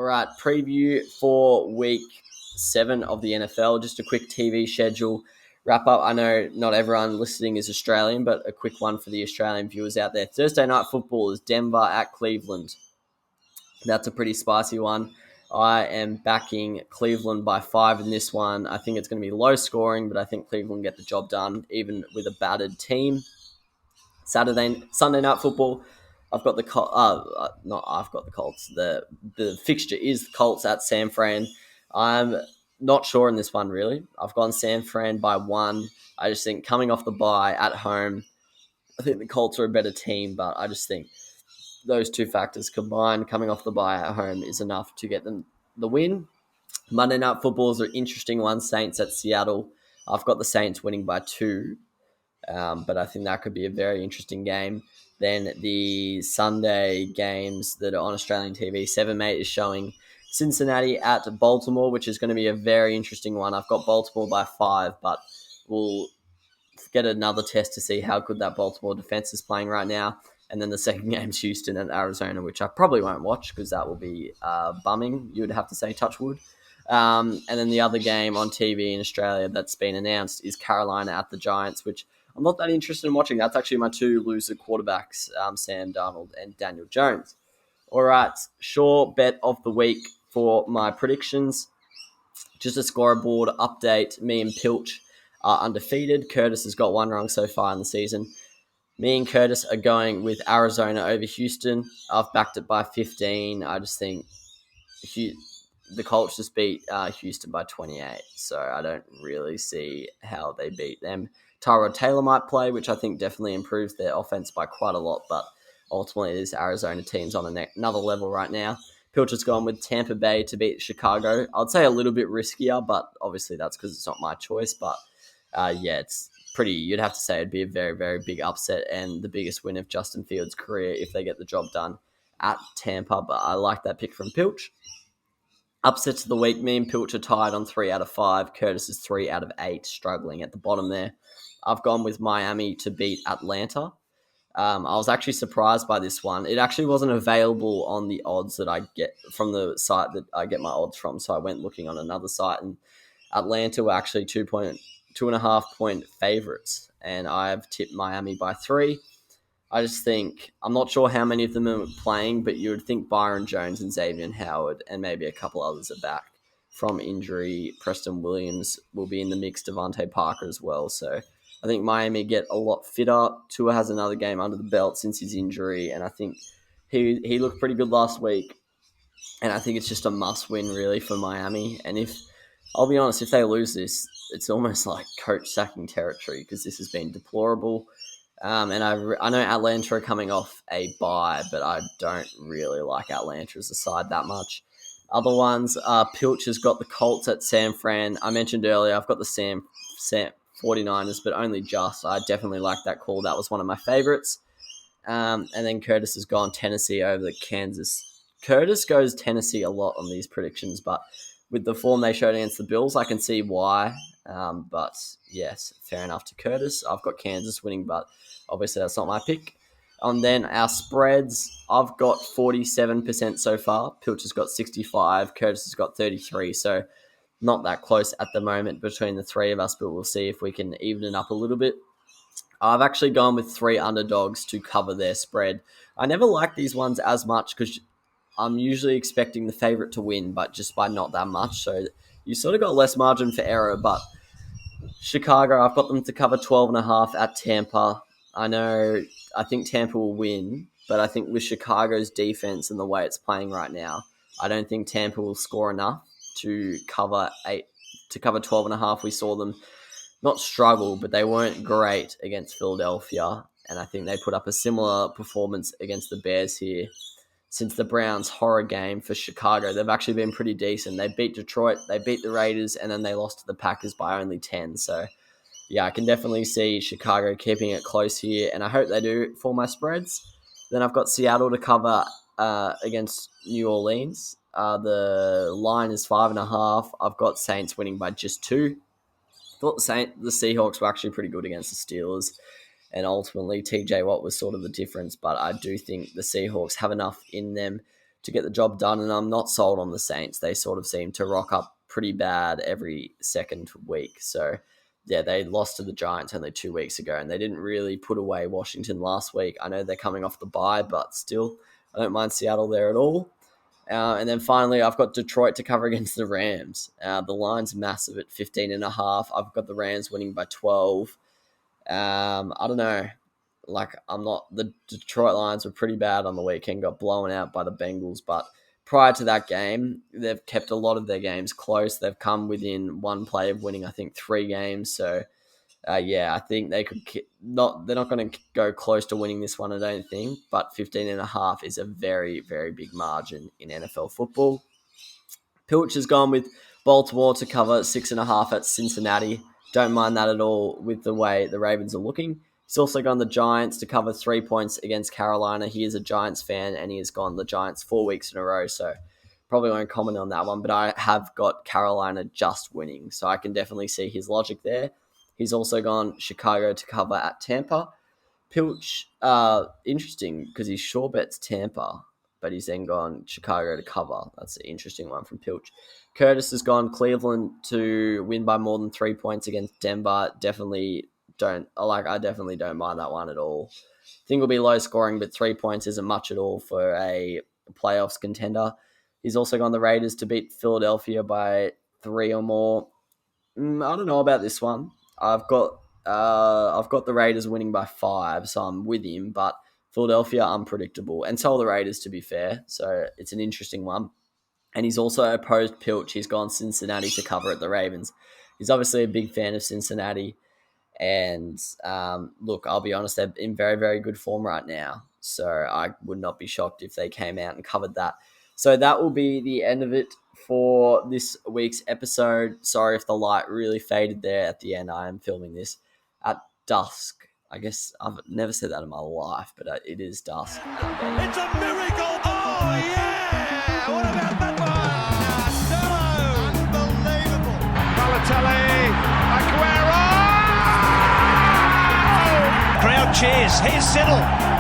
right, preview for week 7 of the NFL. Just a quick TV schedule wrap up. I know not everyone listening is Australian, but a quick one for the Australian viewers out there. Thursday night football is Denver at Cleveland. That's a pretty spicy one. I am backing Cleveland by 5 in this one. I think it's going to be low scoring, but I think Cleveland get the job done, even with a battered team. Sunday night football. I've got the Colts. The fixture is the Colts at San Fran. I'm not sure in this one really. I've gone San Fran by 1. I just think coming off the bye at home, I think the Colts are a better team, but I just think those two factors combined, coming off the bye at home, is enough to get them the win. Monday night football is an interesting one. Saints at Seattle. I've got the Saints winning by 2. But I think that could be a very interesting game. Then the Sunday games that are on Australian TV, 7 mate is showing Cincinnati at Baltimore, which is going to be a very interesting one. I've got Baltimore by 5, but we'll get another test to see how good that Baltimore defense is playing right now. And then the second game is Houston and Arizona, which I probably won't watch because that will be bumming. You would have to say touch wood. And then the other game on TV in Australia that's been announced is Carolina at the Giants, which I'm not that interested in watching. That's actually my 2 loser quarterbacks, Sam Darnold and Daniel Jones. All right, sure bet of the week for my predictions. Just a scoreboard update. Me and Pilch are undefeated. Curtis has got 1 wrong so far in the season. Me and Curtis are going with Arizona over Houston. I've backed it by 15. I just think the Colts just beat Houston by 28, so I don't really see how they beat them. Tyrod Taylor might play, which I think definitely improves their offense by quite a lot, but ultimately this Arizona team's on another level right now. Pilcher's gone with Tampa Bay to beat Chicago. I'd say a little bit riskier, but obviously that's because it's not my choice. But it's pretty, you'd have to say it'd be a very, very big upset and the biggest win of Justin Fields' career if they get the job done at Tampa. But I like that pick from Pilch. Upsets of the week, me and Pilch are tied on 3 out of 5. Curtis is 3 out of 8, struggling at the bottom there. I've gone with Miami to beat Atlanta. I was actually surprised by this one. It actually wasn't available on the odds that I get from the site that I get my odds from, so I went looking on another site, and Atlanta were actually 2.5 point favorites, and I've tipped Miami by 3. I just think, I'm not sure how many of them are playing, but you would think Byron Jones and Xavier Howard and maybe a couple others are back from injury. Preston Williams will be in the mix, Devontae Parker as well. So I think Miami get a lot fitter. Tua has another game under the belt since his injury, and I think he looked pretty good last week. And I think it's just a must-win, really, for Miami. And I'll be honest, if they lose this, it's almost like coach sacking territory because this has been deplorable. And I know Atlanta are coming off a bye, but I don't really like Atlanta as a side that much. Other ones, Pilch has got the Colts at San Fran. I mentioned earlier, I've got the Sam 49ers, but only just. I definitely like that call. That was one of my favorites. And then Curtis has gone Tennessee over the Kansas. Curtis goes Tennessee a lot on these predictions, but with the form they showed against the Bills, I can see why. But yes, fair enough to Curtis. I've got Kansas winning, but obviously that's not my pick. And then our spreads, I've got 47% so far. Pilch has got 65. Curtis has got 33. So not that close at the moment between the three of us, but we'll see if we can even it up a little bit. I've actually gone with 3 underdogs to cover their spread. I never like these ones as much because I'm usually expecting the favorite to win, but just by not that much. So you sort of got less margin for error, but Chicago, I've got them to cover 12.5 at Tampa. I think Tampa will win, but I think with Chicago's defense and the way it's playing right now, I don't think Tampa will score enough to cover 12.5. We saw them not struggle, but they weren't great against Philadelphia, and I think they put up a similar performance against the Bears here. Since the Browns' horror game for Chicago, they've actually been pretty decent. They beat Detroit, they beat the Raiders, and then they lost to the Packers by only 10. So, yeah, I can definitely see Chicago keeping it close here, and I hope they do for my spreads. Then I've got Seattle to cover against New Orleans. The line is 5.5. I've got Saints winning by just 2. I thought the Seahawks were actually pretty good against the Steelers. And ultimately, TJ Watt was sort of the difference. But I do think the Seahawks have enough in them to get the job done, and I'm not sold on the Saints. They sort of seem to rock up pretty bad every second week. So, yeah, they lost to the Giants only 2 weeks ago, and they didn't really put away Washington last week. I know they're coming off the bye, but still, I don't mind Seattle there at all. And then finally, I've got Detroit to cover against the Rams. The line's massive at 15.5. I've got the Rams winning by 12. I don't know. The Detroit Lions were pretty bad on the weekend, got blown out by the Bengals, but prior to that game, they've kept a lot of their games close. They've come within one play of winning, I think, 3 games. So, I think they could they're not going to go close to winning this one, I don't think, but 15.5 is a very, very big margin in NFL football. Pilch has gone with Baltimore to cover 6.5 at Cincinnati. Don't mind that at all with the way the Ravens are looking. He's also gone the Giants to cover 3 points against Carolina. He is a Giants fan, and he has gone the Giants 4 weeks in a row, so probably won't comment on that one, but I have got Carolina just winning, so I can definitely see his logic there. He's also gone Chicago to cover at Tampa. Pilch, interesting, because he sure bets Tampa, but he's then gone Chicago to cover. That's an interesting one from Pilch. Curtis has gone Cleveland to win by more than 3 points against Denver. I definitely don't mind that one at all. I think it'll be low scoring, but 3 points isn't much at all for a playoffs contender. He's also gone the Raiders to beat Philadelphia by 3 or more. I don't know about this one. I've got the Raiders winning by 5, so I'm with him, but Philadelphia unpredictable, and so are the Raiders, to be fair. So it's an interesting one. And he's also opposed Pilch. He's gone Cincinnati to cover at the Ravens. He's obviously a big fan of Cincinnati. And look, I'll be honest, they're in very, very good form right now. So I would not be shocked if they came out and covered that. So that will be the end of it for this week's episode. Sorry if the light really faded there at the end. I am filming this at dusk. I guess I've never said that in my life, but it is dusk. It's a miracle! Oh, yeah! What about that one? Unbelievable! Balotelli, Aguero! Crowd cheers. Here's Siddle.